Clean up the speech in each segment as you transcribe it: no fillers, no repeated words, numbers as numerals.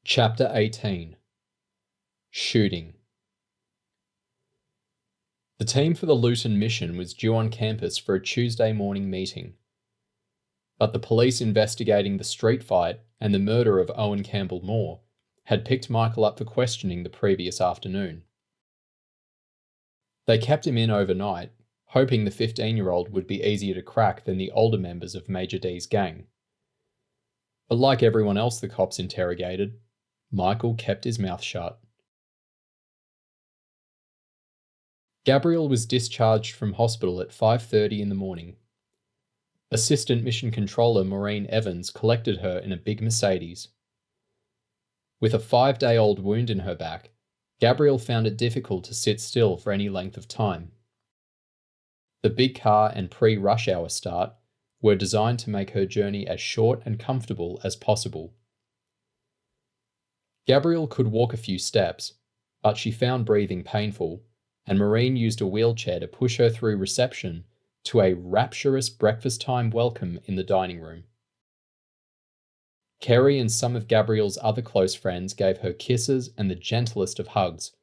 Chapter 18. Shooting. The team for the Luton mission was due on campus for a Tuesday morning meeting. But the police investigating the street fight and the murder of Owen Campbell Moore had picked Michael up for questioning the previous afternoon. They kept him in overnight, hoping the 15-year-old would be easier to crack than the older members of Major D's gang. But like everyone else the cops interrogated, Michael kept his mouth shut. Gabrielle was discharged from hospital at 5:30 in the morning. Assistant Mission Controller Maureen Evans collected her in a big Mercedes. With a 5-day-old wound in her back, Gabrielle found it difficult to sit still for any length of time. The big car and pre-rush hour start were designed to make her journey as short and comfortable as possible. Gabrielle could walk a few steps, but she found breathing painful, and Maureen used a wheelchair to push her through reception to a rapturous breakfast time welcome in the dining room. Kerry and some of Gabrielle's other close friends gave her kisses and the gentlest of hugs,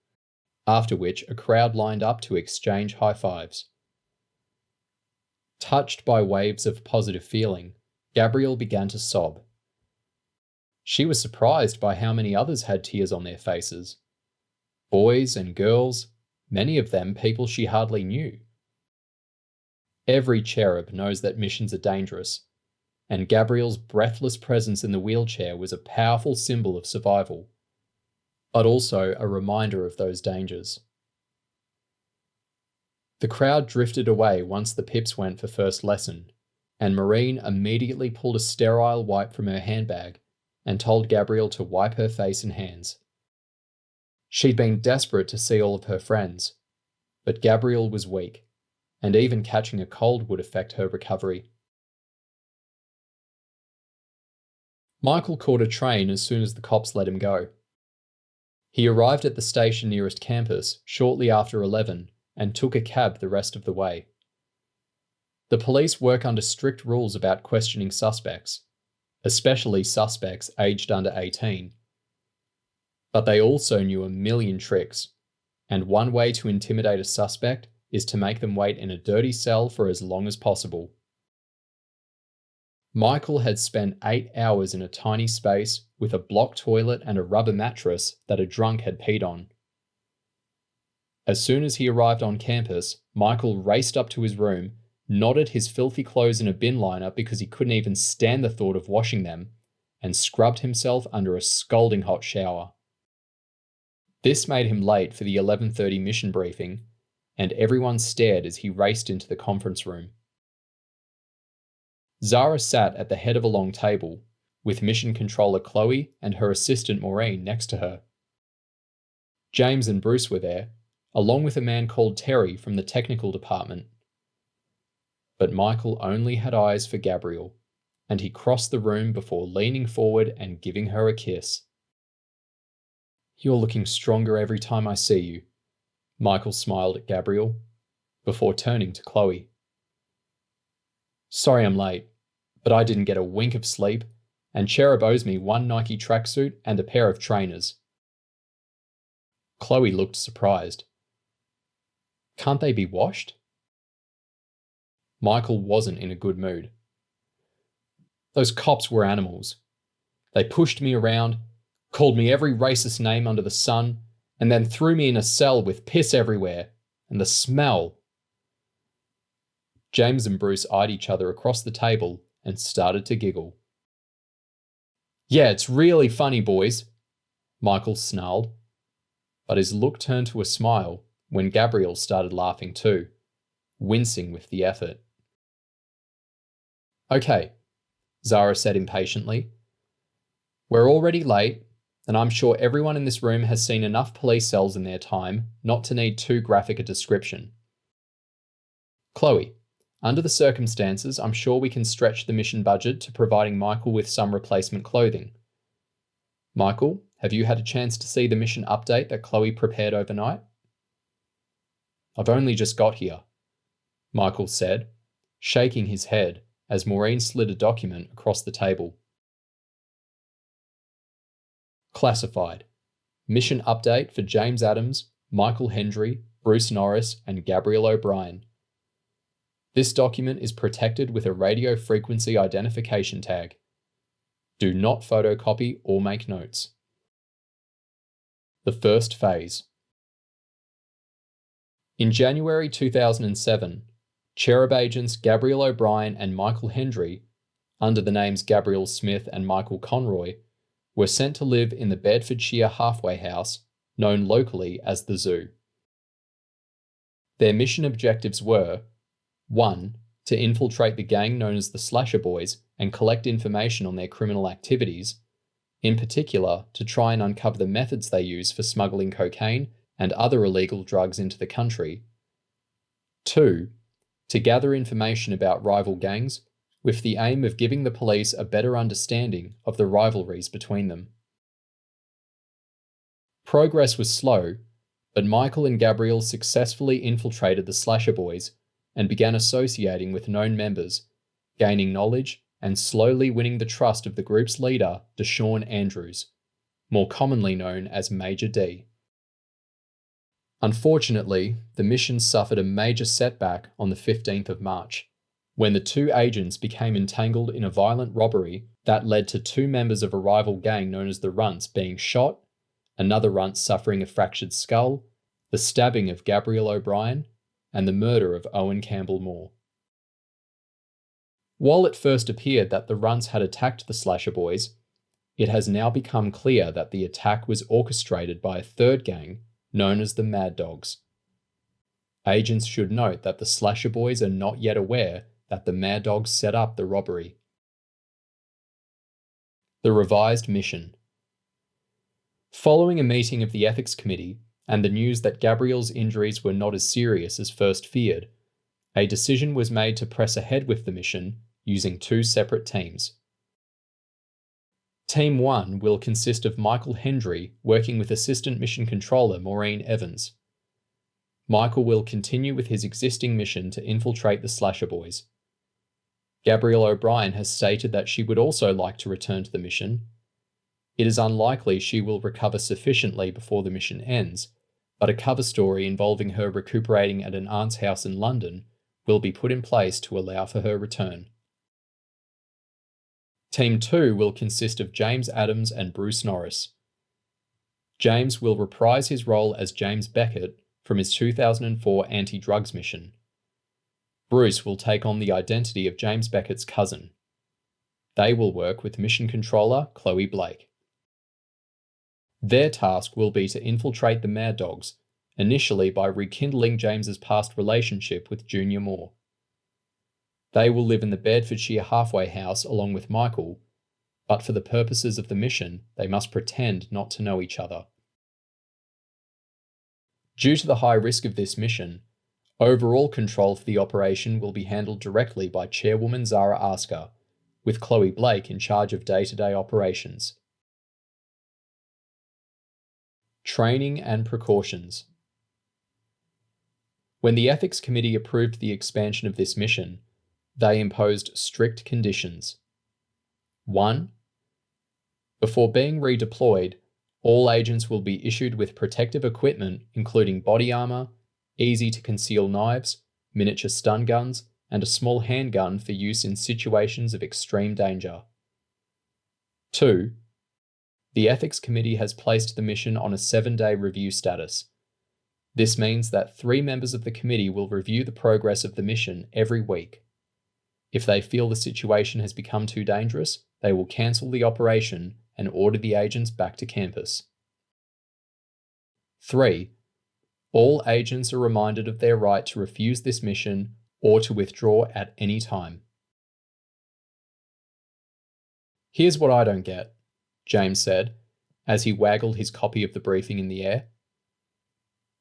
after which a crowd lined up to exchange high fives. Touched by waves of positive feeling, Gabrielle began to sob. She was surprised by how many others had tears on their faces. Boys and girls, many of them people she hardly knew. Every Cherub knows that missions are dangerous, and Gabrielle's breathless presence in the wheelchair was a powerful symbol of survival, but also a reminder of those dangers. The crowd drifted away once the pips went for first lesson, and Maureen immediately pulled a sterile wipe from her handbag and told Gabrielle to wipe her face and hands. She'd been desperate to see all of her friends, but Gabrielle was weak, and even catching a cold would affect her recovery. Michael caught a train as soon as the cops let him go. He arrived at the station nearest campus shortly after 11 and took a cab the rest of the way. The police work under strict rules about questioning suspects, especially suspects aged under 18. But they also knew a million tricks, and one way to intimidate a suspect is to make them wait in a dirty cell for as long as possible. Michael had spent 8 hours in a tiny space with a block toilet and a rubber mattress that a drunk had peed on. As soon as he arrived on campus, Michael raced up to his room, knotted his filthy clothes in a bin liner because he couldn't even stand the thought of washing them, and scrubbed himself under a scalding hot shower. This made him late for the 11:30 mission briefing, and everyone stared as he raced into the conference room. Zara sat at the head of a long table, with Mission Controller Chloe and her assistant Maureen next to her. James and Bruce were there, along with a man called Terry from the technical department. But Michael only had eyes for Gabrielle, and he crossed the room before leaning forward and giving her a kiss. "You're looking stronger every time I see you," Michael smiled at Gabrielle, before turning to Chloe. "Sorry I'm late, but I didn't get a wink of sleep, and Cherub owes me one Nike tracksuit and a pair of trainers." Chloe looked surprised. "Can't they be washed?" Michael wasn't in a good mood. "Those cops were animals. They pushed me around, called me every racist name under the sun, and then threw me in a cell with piss everywhere, and the smell." James and Bruce eyed each other across the table and started to giggle. "Yeah, it's really funny, boys," Michael snarled, but his look turned to a smile when Gabrielle started laughing too, wincing with the effort. "Okay," Zara said impatiently. "We're already late, and I'm sure everyone in this room has seen enough police cells in their time not to need too graphic a description. Chloe, under the circumstances, I'm sure we can stretch the mission budget to providing Michael with some replacement clothing. Michael, have you had a chance to see the mission update that Chloe prepared overnight?" "I've only just got here," Michael said, shaking his head as Maureen slid a document across the table. Classified. Mission update for James Adams, Michael Hendry, Bruce Norris, and Gabrielle O'Brien. This document is protected with a radio frequency identification tag. Do not photocopy or make notes. The first phase. In January 2007, Cherub agents Gabrielle O'Brien and Michael Hendry, under the names Gabrielle Smith and Michael Conroy, were sent to live in the Bedfordshire halfway house, known locally as the Zoo. Their mission objectives were 1. To infiltrate the gang known as the Slasher Boys and collect information on their criminal activities, in particular to try and uncover the methods they use for smuggling cocaine and other illegal drugs into the country. 2. To gather information about rival gangs with the aim of giving the police a better understanding of the rivalries between them. Progress was slow, but Michael and Gabrielle successfully infiltrated the Slasher Boys and began associating with known members, gaining knowledge and slowly winning the trust of the group's leader, Deshaun Andrews, more commonly known as Major D. Unfortunately, the mission suffered a major setback on the 15th of March, when the two agents became entangled in a violent robbery that led to two members of a rival gang known as the Runts being shot, another Runt suffering a fractured skull, the stabbing of Gabrielle O'Brien, and the murder of Owen Campbell Moore. While it first appeared that the Runts had attacked the Slasher Boys, it has now become clear that the attack was orchestrated by a third gang known as the Mad Dogs. Agents should note that the Slasher Boys are not yet aware that the Mad Dogs set up the robbery. The revised mission. Following a meeting of the Ethics Committee and the news that Gabrielle's injuries were not as serious as first feared, a decision was made to press ahead with the mission using two separate teams. Team 1 will consist of Michael Hendry working with Assistant Mission Controller Maureen Evans. Michael will continue with his existing mission to infiltrate the Slasher Boys. Gabrielle O'Brien has stated that she would also like to return to the mission. It is unlikely she will recover sufficiently before the mission ends, but a cover story involving her recuperating at an aunt's house in London will be put in place to allow for her return. Team 2 will consist of James Adams and Bruce Norris. James will reprise his role as James Beckett from his 2004 anti-drugs mission. Bruce will take on the identity of James Beckett's cousin. They will work with mission controller Chloe Blake. Their task will be to infiltrate the Mad Dogs, initially by rekindling James's past relationship with Junior Moore. They will live in the Bedfordshire halfway house along with Michael, but for the purposes of the mission, they must pretend not to know each other. Due to the high risk of this mission, overall control for the operation will be handled directly by Chairwoman Zara Asker, with Chloe Blake in charge of day-to-day operations. Training and precautions. When the Ethics Committee approved the expansion of this mission, they imposed strict conditions. 1. Before being redeployed, all agents will be issued with protective equipment including body armor, easy-to-conceal knives, miniature stun guns, and a small handgun for use in situations of extreme danger. 2. The Ethics Committee has placed the mission on a 7-day review status. This means that 3 members of the committee will review the progress of the mission every week. If they feel the situation has become too dangerous, they will cancel the operation and order the agents back to campus. 3. All agents are reminded of their right to refuse this mission or to withdraw at any time. Here's what I don't get, James said, as he waggled his copy of the briefing in the air.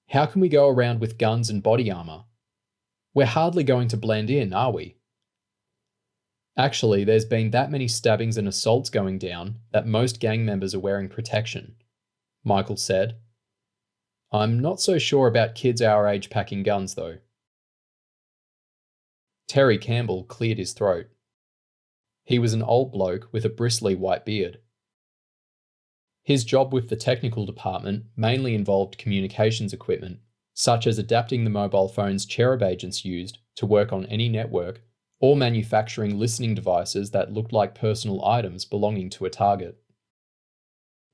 How can we go around with guns and body armor? We're hardly going to blend in, are we? Actually, there's been that many stabbings and assaults going down that most gang members are wearing protection, Michael said. I'm not so sure about kids our age packing guns, though. Terry Campbell cleared his throat. He was an old bloke with a bristly white beard. His job with the technical department mainly involved communications equipment, such as adapting the mobile phones Cherub agents used to work on any network, or manufacturing listening devices that looked like personal items belonging to a target.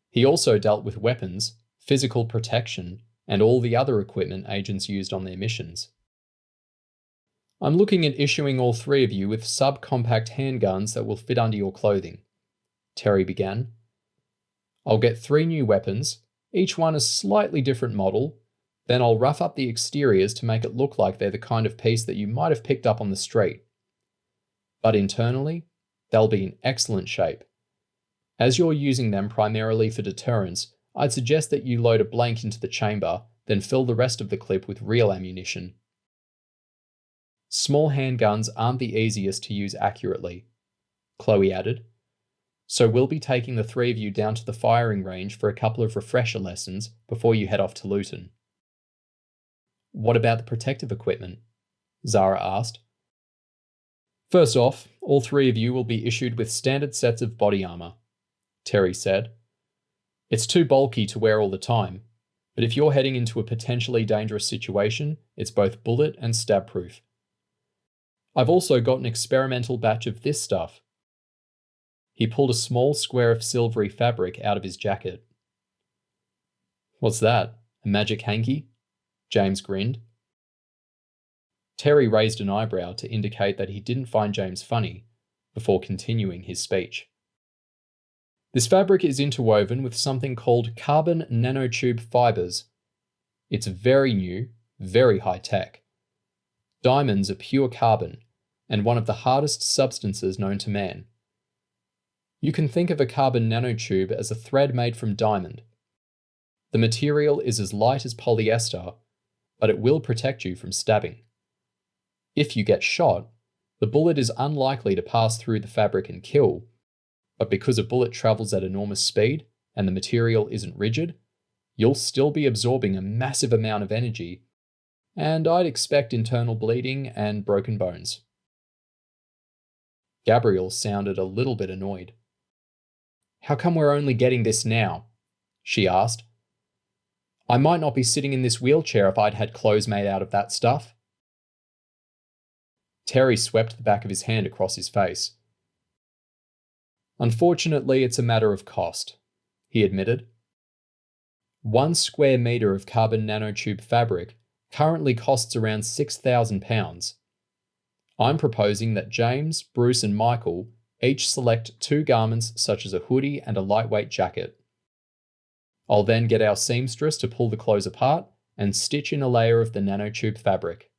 He also dealt with weapons, physical protection, and all the other equipment agents used on their missions. I'm looking at issuing all three of you with subcompact handguns that will fit under your clothing, Terry began. I'll get 3 new weapons, each one a slightly different model, then I'll rough up the exteriors to make it look like they're the kind of piece that you might have picked up on the street. But internally, they'll be in excellent shape. As you're using them primarily for deterrence, I'd suggest that you load a blank into the chamber, then fill the rest of the clip with real ammunition. Small handguns aren't the easiest to use accurately, Chloe added. So we'll be taking the 3 of you down to the firing range for a couple of refresher lessons before you head off to Luton. What about the protective equipment? Zara asked. First off, all 3 of you will be issued with standard sets of body armor, Terry said. It's too bulky to wear all the time, but if you're heading into a potentially dangerous situation, it's both bullet and stab proof. I've also got an experimental batch of this stuff. He pulled a small square of silvery fabric out of his jacket. What's that? A magic hanky? James grinned. Terry raised an eyebrow to indicate that he didn't find James funny, before continuing his speech. This fabric is interwoven with something called carbon nanotube fibers. It's very new, very high-tech. Diamonds are pure carbon, and one of the hardest substances known to man. You can think of a carbon nanotube as a thread made from diamond. The material is as light as polyester, but it will protect you from stabbing. If you get shot, the bullet is unlikely to pass through the fabric and kill, but because a bullet travels at enormous speed and the material isn't rigid, you'll still be absorbing a massive amount of energy, and I'd expect internal bleeding and broken bones. Gabrielle sounded a little bit annoyed. How come we're only getting this now? She asked. I might not be sitting in this wheelchair if I'd had clothes made out of that stuff. Terry swept the back of his hand across his face. Unfortunately, it's a matter of cost, he admitted. 1 square metre of carbon nanotube fabric currently costs around £6,000. I'm proposing that James, Bruce and Michael each select 2 garments such as a hoodie and a lightweight jacket. I'll then get our seamstress to pull the clothes apart and stitch in a layer of the nanotube fabric.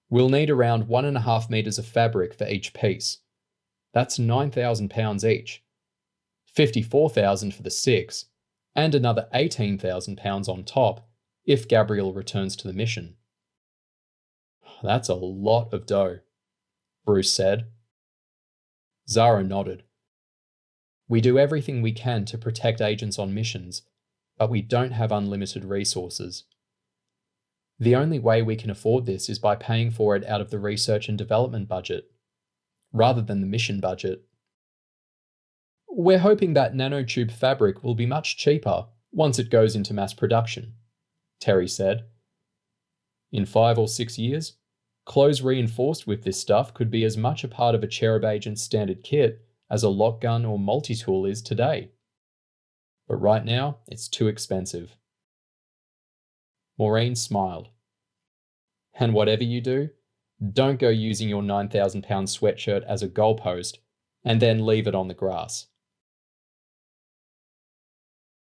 We'll need around 1.5 metres of fabric for each piece. That's £9,000 each. £54,000 for the 6, and another £18,000 on top if Gabrielle returns to the mission. That's a lot of dough, Bruce said. Zara nodded. We do everything we can to protect agents on missions, but we don't have unlimited resources. The only way we can afford this is by paying for it out of the research and development budget, rather than the mission budget. We're hoping that nanotube fabric will be much cheaper once it goes into mass production, Terry said. In 5 or 6 years, clothes reinforced with this stuff could be as much a part of a Cherub agent's standard kit as a lock gun or multi-tool is today. But right now, it's too expensive. Maureen smiled. And whatever you do, don't go using your £9,000 sweatshirt as a goalpost and then leave it on the grass.